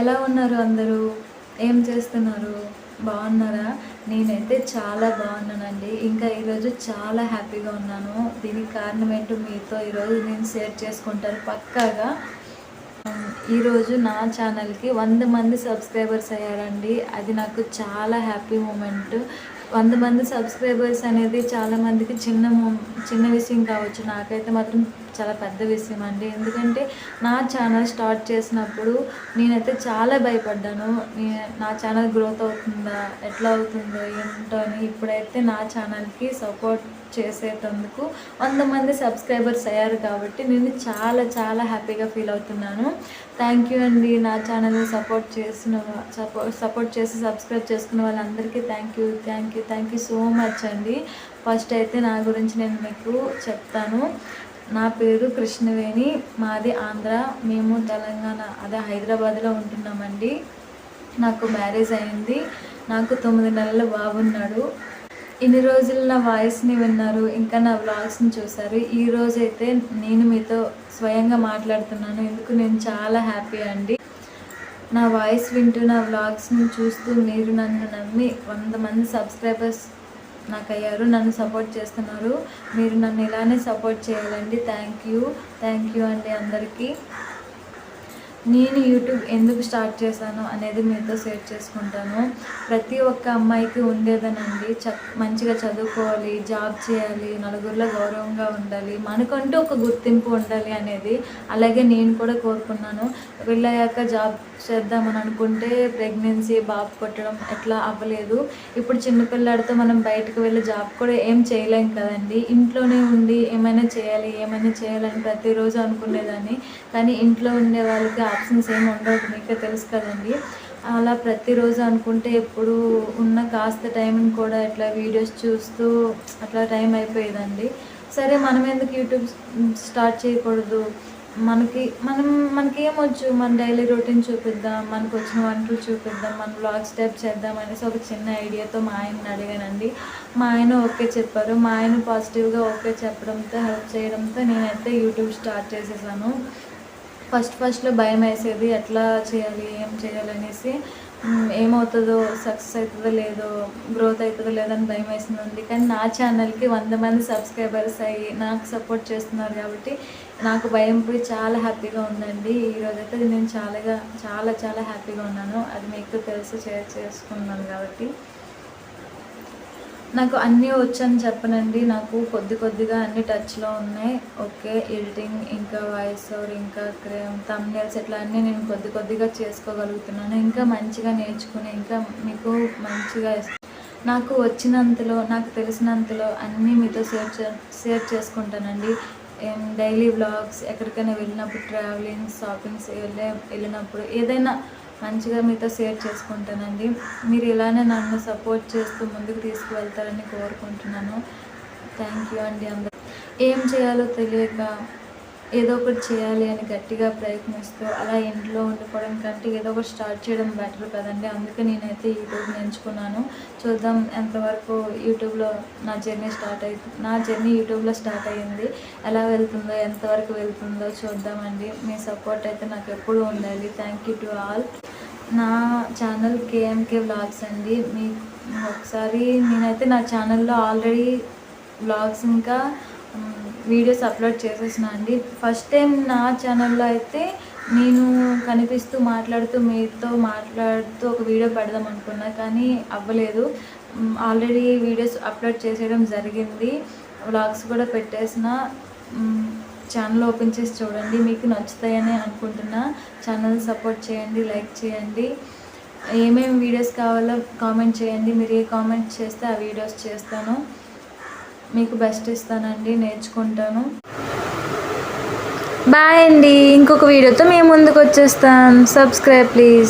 ఎలా ఉన్నారు అందరూ? ఏం చేస్తున్నారు? బాగున్నారా? నేనైతే చాలా బాగున్నానండి. ఇంకా ఈరోజు చాలా హ్యాపీగా ఉన్నాను. దీనికి కారణం ఏంటో మీతో ఈరోజు నేను షేర్ చేసుకుంటాను పక్కాగా. ఈరోజు నా ఛానల్కి 100 మంది సబ్స్క్రైబర్స్ అయ్యారండి. అది నాకు చాలా హ్యాపీ మూమెంట్. 100 మంది సబ్స్క్రైబర్స్ అనేది చాలామందికి చిన్న విషయం కావచ్చు. నాకైతే మాత్రం చాలా పెద్ద విషయం అండి. ఎందుకంటే నా ఛానల్ స్టార్ట్ చేసినప్పుడు నేనైతే చాలా భయపడ్డాను. నా ఛానల్ గ్రోత్ అవుతుందా, ఎట్లా అవుతుందో ఏంటో అని. ఇప్పుడైతే నా ఛానల్కి సపోర్ట్ చేసేటందుకు 100 మంది సబ్స్క్రైబర్స్ అయ్యారు కాబట్టి నేను చాలా చాలా హ్యాపీగా ఫీల్ అవుతున్నాను. థ్యాంక్ యూ అండి. నా ఛానల్ని సపోర్ట్ చేసి సబ్స్క్రైబ్ చేసుకున్న వాళ్ళందరికీ థ్యాంక్ యూ సో మచ్ అండి. ఫస్ట్ అయితే నా గురించి నేను మీకు చెప్తాను. నా పేరు కృష్ణవేణి, మాది ఆంధ్ర, మేము తెలంగాణ అదే హైదరాబాద్లో ఉంటున్నామండి. నాకు మ్యారేజ్ అయింది. నాకు 9 నెలల బాబున్నాడు. ఇన్ని రోజులు నా వాయిస్ని విన్నారు, ఇంకా నా వ్లాగ్స్ని చూశారు. ఈరోజైతే నేను మీతో స్వయంగా మాట్లాడుతున్నాను. ఎందుకు నేను చాలా హ్యాపీ అండి. నా వాయిస్ వింటూ నా వ్లాగ్స్ని చూస్తూ మీరు నన్ను నమ్మి 100 మంది సబ్స్క్రైబర్స్ నాకు అయ్యారు. నన్ను సపోర్ట్ చేస్తున్నారు. మీరు నన్ను ఇలానే సపోర్ట్ చేయాలండి. థ్యాంక్ యూ అండి అందరికీ. నేను యూట్యూబ్ ఎందుకు స్టార్ట్ చేశాను అనేది మీతో షేర్ చేసుకుంటాను. ప్రతి ఒక్క అమ్మాయికి ఉండేదనండి, మంచిగా చదువుకోవాలి, జాబ్ చేయాలి, నలుగురిలో గౌరవంగా ఉండాలి, మనకంటూ ఒక గుర్తింపు ఉండాలి అనేది. అలాగే నేను కూడా కోరుకున్నాను. వెళ్ళాక జాబ్ చేద్దామని అనుకుంటే ప్రెగ్నెన్సీ, బాబు పుట్టడం ఎట్లా అవ్వలేదు. ఇప్పుడు చిన్నపిల్లాడితో మనం బయటకు వెళ్ళి జాబ్ కూడా ఏం చేయలేం కదండి. ఇంట్లోనే ఉండి ఏమైనా చేయాలని ప్రతిరోజు అనుకునేదాన్ని. కానీ ఇంట్లో ఉండే వాళ్ళకి ఆప్షన్స్ ఏమి ఉండవు, మీకే తెలుసు కదండి. అలా ప్రతిరోజు అనుకుంటే ఎప్పుడు ఉన్న కాస్త టైంని కూడా ఇట్లా వీడియోస్ చూస్తూ అట్లా టైం అయిపోయేదండి. సరే మనం ఎందుకు యూట్యూబ్ స్టార్ట్ చేయకూడదు, మనకి ఏమొచ్చు, మన డైలీ రొటీన్ చూపిద్దాం, మనకు వచ్చిన వంటలు చూపిద్దాం, మన వ్లాగ్ స్టెప్ చేద్దాం అనేసి ఒక చిన్న ఐడియాతో మా ఆయన్ని అడిగానండి. మా ఆయన ఓకే చెప్పారు. మా ఆయన పాజిటివ్గా ఓకే చెప్పడంతో, హెల్ప్ చేయడంతో నేనైతే యూట్యూబ్ స్టార్ట్ చేసేసాను. ఫస్ట్లో భయం వేసేది, ఎట్లా చేయాలి, ఏం చేయాలనేసి, ఏమవుతుందో, సక్సెస్ అవుతుందో లేదో, గ్రోత్ అవుతుందో లేదో అని భయం వేసింది. కానీ నా ఛానల్కి 100 మంది సబ్స్క్రైబర్స్ అయ్యి నాకు సపోర్ట్ చేస్తున్నారు కాబట్టి నాకు భయం పోయి చాలా హ్యాపీగా ఉందండి. ఈరోజైతే నేను చాలా హ్యాపీగా ఉన్నాను. అది మీకు తెలిసి షేర్ చేసుకున్నాను కాబట్టి. నాకు అన్నీ వచ్చని చెప్పనండి. నాకు కొద్దిగా అన్ని టచ్లో ఉన్నాయి. ఓకే, ఎడిటింగ్, ఇంకా వాయిస్ ఓవర్, ఇంకా థంబ్నెయిల్స్ ఇట్లా అన్నీ నేను కొద్దిగా చేసుకోగలుగుతున్నాను. ఇంకా మంచిగా నేర్చుకుని ఇంకా మీకు మంచిగా నాకు వచ్చినంతలో, నాకు తెలిసినంతలో అన్నీ మీతో షేర్ చేసుకుంటానండి. డైలీ వ్లాగ్స్, ఎక్కడికైనా వెళ్ళినప్పుడు, ట్రావెలింగ్, షాపింగ్స్ వెళ్ళినప్పుడు ఏదైనా మంచిగా మీతో షేర్ చేసుకుంటానండి. మీరు ఇలానే నన్ను సపోర్ట్ చేస్తూ ముందుకు తీసుకువెళ్తారని కోరుకుంటున్నాను. థ్యాంక్ యూ అండి అందరూ. ఏం చేయాలో తెలియక ఏదో ఒకటి చేయాలి అని గట్టిగా ప్రయత్నిస్తూ అలా ఇంట్లో ఉండిపోవడం కంటే ఏదో ఒకటి స్టార్ట్ చేయడం బెటర్ కదండి. అందుకే నేనైతే యూట్యూబ్ని ఎంచుకున్నాను. చూద్దాం ఎంతవరకు యూట్యూబ్లో నా జర్నీ యూట్యూబ్లో స్టార్ట్ అయ్యింది. ఎలా వెళ్తుందో, ఎంతవరకు వెళ్తుందో చూద్దామండి. మీ సపోర్ట్ అయితే నాకు ఎప్పుడూ ఉండాలి. Thank you to all. నా ఛానల్ కేఎంకే వ్లాగ్స్ అండి. ఒకసారి నేనైతే నా ఛానల్లో ఆల్రెడీ వ్లాగ్స్ ఇంకా వీడియోస్ అప్లోడ్ చేసేసిన అండి. ఫస్ట్ టైం నా ఛానల్లో అయితే నేను కనిపిస్తూ మీతో మాట్లాడుతూ ఒక వీడియో పెడదాం అనుకున్నా, కానీ అవ్వలేదు. ఆల్రెడీ వీడియోస్ అప్లోడ్ చేసేయడం జరిగింది. వ్లాగ్స్ కూడా పెట్టేసిన. ఛానల్ ఓపెన్ చేసి చూడండి, మీకు నచ్చుతాయని అనుకుంటున్నా. ఛానల్ సపోర్ట్ చేయండి, లైక్ చేయండి. ఏమేమి వీడియోస్ కావాలో కామెంట్ చేయండి. మీరు ఏ కామెంట్ చేస్తే ఆ వీడియోస్ చేస్తాను. మీకు బెస్ట్ ఇస్తానండి, నేర్చుకుంటాను. బాయ్ అండి. ఇంకొక వీడియోతో మేము ముందుకు వచ్చేస్తాం. Subscribe please.